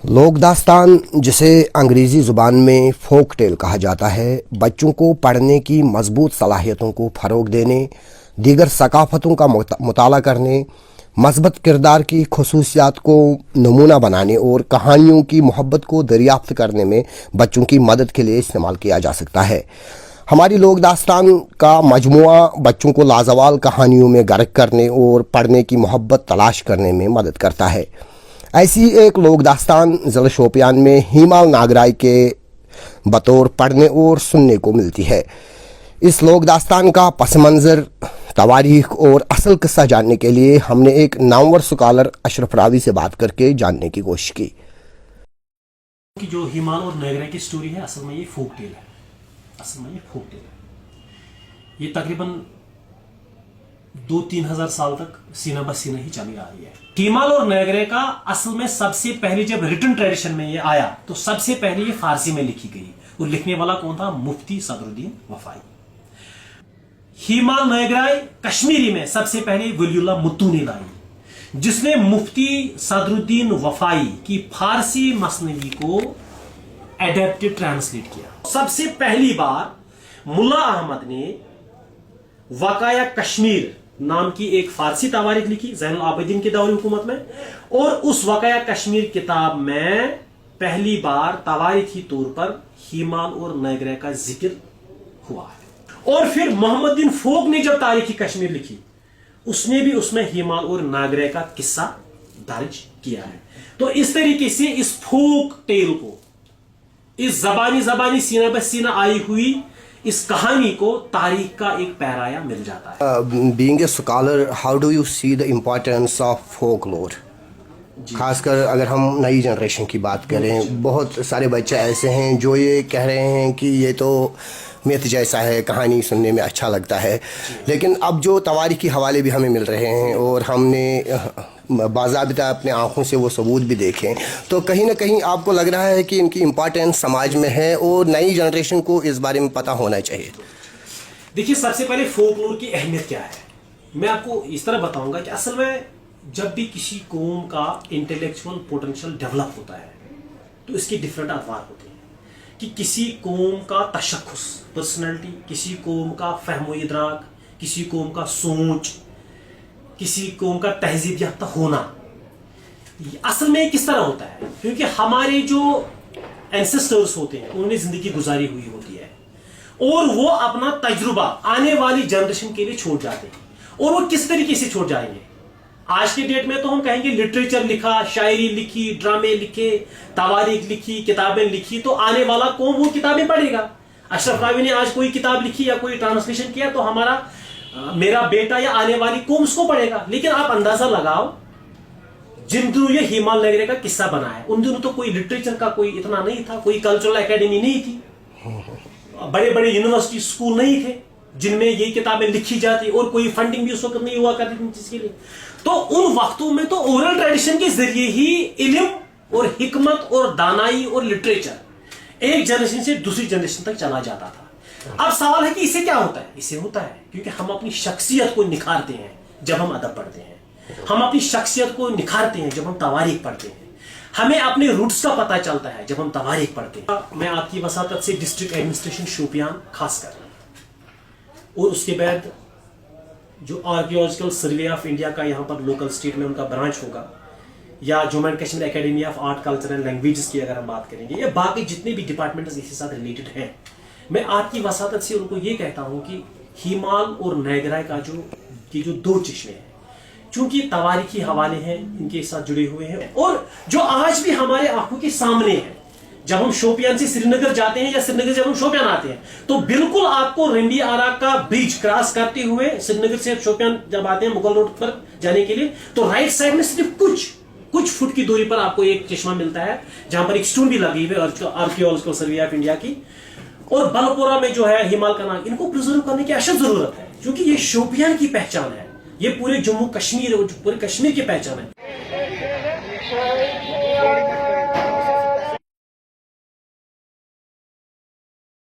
लोक दास्तान, जिसे अंग्रेज़ी ज़ुबान में फोक टेल कहा जाता है, बच्चों को पढ़ने की मजबूत सलाहियतों को फ़रोग़ देने, दीगर सकाफ़तों का मुताला करने, मस्बत किरदार की खसूसियात को नमूना बनाने और कहानियों की मोहब्बत को दरियाफ्त करने में बच्चों की मदद के लिए इस्तेमाल किया जा सकता है। हमारी लोक दास्तान का मजमुआ बच्चों को लाजवाल कहानियों में गर्क करने और पढ़ने की मोहब्बत तलाश करने में मदद करता है। ऐसी एक लोक दास्तान ज़िला शोपियान में हीमाल नागराई के बतौर पढ़ने और सुनने को मिलती है। इस लोक दास्तान का पस मंज़र, तवारीख और असल किस्सा जानने के लिए हमने एक नामवर स्कॉलर अशरफ रावी से बात करके जानने की कोशिश की। कि जो हीमाल और नागराई की स्टोरी है, असल में ये फोक टेल है। ये तकरीबन 2-3 हजार साल तक सीना ब सीना ही चली आ रही है। हीमाल और नागराई का असल में सबसे पहले जब रिटन ट्रेडिशन में ये आया तो सबसे पहले ये फारसी में लिखी गई और लिखने वाला कौन था? मुफ्ती सदरुद्दीन वफाई। हीमाल नागराई कश्मीरी में सबसे पहले वलीउल्लाह मुत्तू ने लाई, जिसने मुफ्ती सदरुद्दीन वफाई की फारसी मसनवी को एडेप्टेड ट्रांसलेट किया। सबसे पहली बार मुल्ला अहमद ने वाकाया कश्मीर नाम की एक फारसी तवारीख लिखी ज़ैनुल आबिदीन के दौर हुकूमत में, और उस वाकाया कश्मीर किताब में पहली बार तवारीखी तौर पर हीमाल और नागराई का जिक्र हुआ है। और फिर मोहम्मद बिन फोक ने जब तारीखी कश्मीर लिखी, उसने भी उसमें हीमाल और नागराई का किस्सा दर्ज किया है। तो इस तरीके से इस फोक टेल को, इस जबानी सीना ब सीना आई हुई इस कहानी को तारीख का एक पैराया मिल जाता है। Being a scholar, how do you see the importance of folklore? खासकर अगर हम नई जनरेशन की बात करें, बहुत सारे बच्चे ऐसे हैं जो ये कह रहे हैं कि ये तो मिथ जैसा है, कहानी सुनने में अच्छा लगता है, लेकिन अब जो तवारीख के हवाले भी हमें मिल रहे हैं और हमने बाज़ाबिता अपने आँखों से वो सबूत भी देखें, तो कहीं ना कहीं आपको लग रहा है कि इनकी इम्पोर्टेंस समाज में है और नई जनरेशन को इस बारे में पता होना चाहिए। देखिए, सबसे पहले फोकलोर की अहमियत क्या है, मैं आपको इस तरह बताऊंगा कि असल में जब भी किसी कौम का इंटेलेक्चुअल पोटेंशियल डेवलप होता है तो इसके डिफरेंट अदवार होते हैं कि किसी कौम का तशख्खुस, पर्सनैलिटी, किसी कौम का फहमो इदराक, किसी कौम का सोच, किसी कौम का तहजीब याफ्ता होना, असल में किस तरह होता है? क्योंकि हमारे जो एंसेस्टर्स होते हैं उन्होंने जिंदगी गुजारी हुई होती है और वो अपना तजुर्बा आने वाली जनरेशन के लिए छोड़ जाते हैं। और वो किस तरीके से छोड़ जाएंगे? आज के डेट में तो हम कहेंगे लिटरेचर लिखा, शायरी लिखी, ड्रामे लिखे, तवारीख लिखी, किताबें लिखी, तो आने वाला कौन वो किताबें पढ़ेगा? अशरफ रावी ने आज कोई किताब लिखी या कोई ट्रांसलेशन किया तो मेरा बेटा या आने वाली कौम उसको पढ़ेगा। लेकिन आप अंदाजा लगाओ, जिन दिनों ये हीमाल नागराई का किस्सा बना है उन दिनों तो कोई लिटरेचर का कोई इतना नहीं था, कोई कल्चरल एकेडमी नहीं थी, बड़े बड़े यूनिवर्सिटी स्कूल नहीं थे जिनमें ये किताबें लिखी जाती, और कोई फंडिंग भी उस वक्त नहीं हुआ करती थी जिसके लिए। तो उन वक्तों में तो ओरल ट्रेडिशन के जरिए ही इल्म और हिकमत और दानाई और लिटरेचर एक जनरेशन से दूसरी जनरेशन तक चला जाता था। अब सवाल है कि इससे क्या होता है? इससे होता है क्योंकि हम अपनी शख्सियत को निखारते हैं जब हम अदब पढ़ते हैं, हम अपनी शख्सियत को निखारते हैं जब हम तवारीख पढ़ते हैं, हमें अपने रूट्स का पता चलता है जब हम तवारीख पढ़ते हैं। मैं आपकी वसातत से डिस्ट्रिक्ट एडमिनिस्ट्रेशन शोपियान खासकर, और उसके बाद जो आर्कियोलॉजिकल सर्वे ऑफ इंडिया का यहाँ पर लोकल स्टेट में उनका ब्रांच होगा, या Jammu and Kashmir academy of art culture and languages की अगर हम बात करेंगे, या बाकी जितने भी डिपार्टमेंट इसके साथ रिलेटेड हैं, मैं आपकी वसातत से उनको ये कहता हूँ कि हीमाल और नागराई का जो दो चश्मे हैं, चूंकि तवारीखी हवाले हैं, इनके साथ जुड़े हुए हैं, और जो आज भी हमारे आंखों के सामने है। जब हम शोपियान से श्रीनगर जाते हैं या श्रीनगर से जब हम शोपियान आते हैं तो बिल्कुल आपको रिंडी आरा का ब्रिज क्रॉस करते हुए श्रीनगर से शोपियान जब आते हैं मुगल रोड पर जाने के लिए, तो राइट साइड में सिर्फ कुछ फुट की दूरी पर आपको एक चश्मा मिलता है जहां पर एक स्टोन भी लगी हुई है आर्कियोलॉजिकल सर्वे ऑफ इंडिया की। और बलपोरा में जो है हिमाल का नाम, इनको प्रिजर्व करने की अशद जरूरत है क्योंकि ये शोपियान की पहचान है, ये पूरे जम्मू कश्मीर और पूरे कश्मीर की पहचान है।